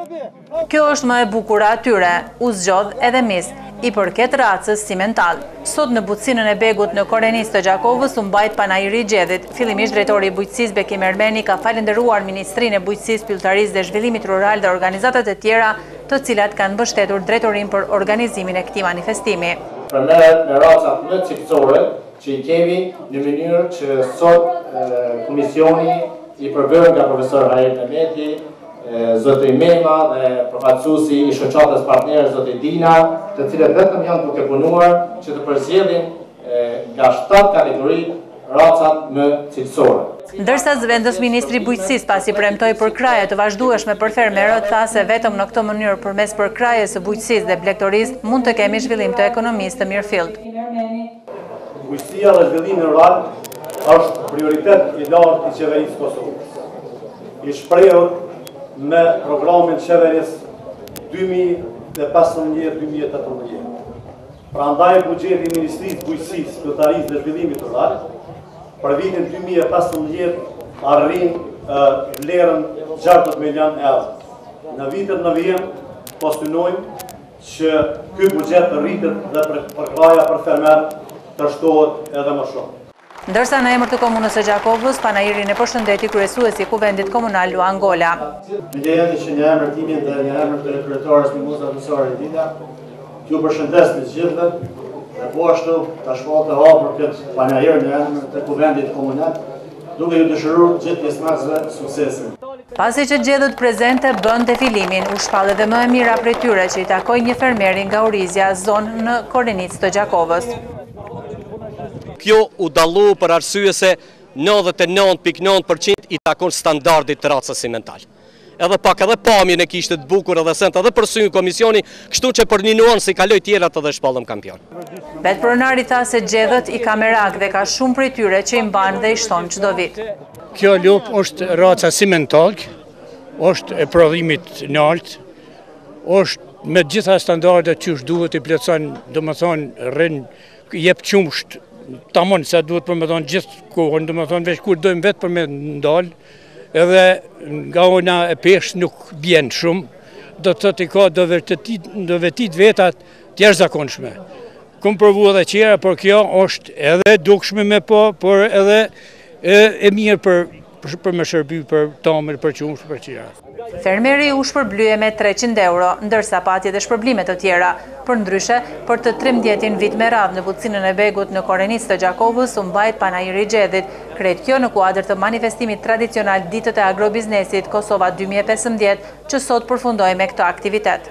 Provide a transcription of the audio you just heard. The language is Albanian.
Kjo është më e bukura atyre, u zgjodh edhe mis, i përket racës Simental. Sot në butësinën e Begut në Korenis të Gjakovës u mbajt panajiri i gjedhit. Fillimisht drejtori i bujqësisë Bekim Ermeni ka falendëruar Ministrinë e Bujqësisë, Pyllëtarisë dhe Zhvillimit Rural dhe organizatat e tjera, të cilat kanë mbështetur drejtorin për organizimin e këtij manifestimi. Përmerret me racat më cilësore që i kemi në mënyrë që sot komisioni i përbërë nga profesor Hajer Mehmeti, zoti Mema dhe përfaqësuesi i shoqatës partnerë zoti Dina, të cilët vetëm janë duke punuar që të përzgjedhin nga 7 kategori racat më cilësore. Ndërsa zëvendës ministri i bujqësisë pasi premtoi për kraje të vazhdueshme për fermerët, tha se vetëm në këtë mënyrë përmes përkrajes së bujqësisë dhe blegtorisë mund të kemi zhvillim të ekonomisë të mirëfillt. Bujqësia dhe zhvillimi rural është prioritet i lartë i qeverisë Kosovës. I shprehur me programin qeverisë 2015-2018. Prandaj buxheti i Ministrisë së Bujqësisë, Pyllëtarisë dhe Zhvillimit Rural për vitin 2015 arrin vlerën 60 milion euro. Në vitet në vijim postulojmë që ky buxhet të rritet dhe përkraja për fermer të shtohet edhe më shumë. Ndërsa në emër të komunës së Gjakovës, panajirin e përshëndeti kryesuesi i Kuvendit Komunal Luan Gola. Lejoni që një emër timin dhe një emër të kryetares Mimoza Musari Dina, ju përshëndes të gjithëve, dhe po ashtu ta shkollë të hapur këtë panajir në emër të Kuvendit Komunal, duke ju dëshiruar gjithë pjesëmarrësve suksesin. Pasi që gjedhët prezente bën defilimin, u shpall edhe më e mira prej tyre që i takoi një fermeri nga Orizja, zonë në Korenicë të Gjakovës. Kjo u dallu për arsye se 99.9% i takon standardit të racës Simental. Edhe pak edhe pamjen e kishte të bukur edhe sent edhe përsyn komisioni, kështu që për një nuancë i kaloi tjerat edhe shpallëm kampion. Vetë pronari tha se gjedhët i kamerak dhe ka shumë prej tyre që i mban dhe i shton çdo vit. Kjo lopë është raca Simental, është e prodhimit lartë, është me gjitha standardet që duhet i plotson, domethënë rrin jep qumsht tamam se duhet për me thonë gjithë kohën, domethënë veç kur dojmë vetë për me ndalë, edhe nga ona e peshë nuk bjen shumë, do të thotë i ka do vetit vetat të jashtëzakonshme. Kom provu edhe qera, por kjo është edhe dukshme me po, por edhe e mirë për me shërby për tamër, për qumsh, për qera. Fermeri u shpërblye me 300 euro, ndërsa pati dhe shpërblimet të tjera. Për ndryshe, për të 13 vit me radhë në butësinën e Begut në Korenisë të Gjakovës, u mbajt panajiri i gjedhit. Krejt kjo në kuadër të manifestimit tradicional ditët e agrobiznesit Kosova 2015, që sot përfundoi me këtë aktivitet.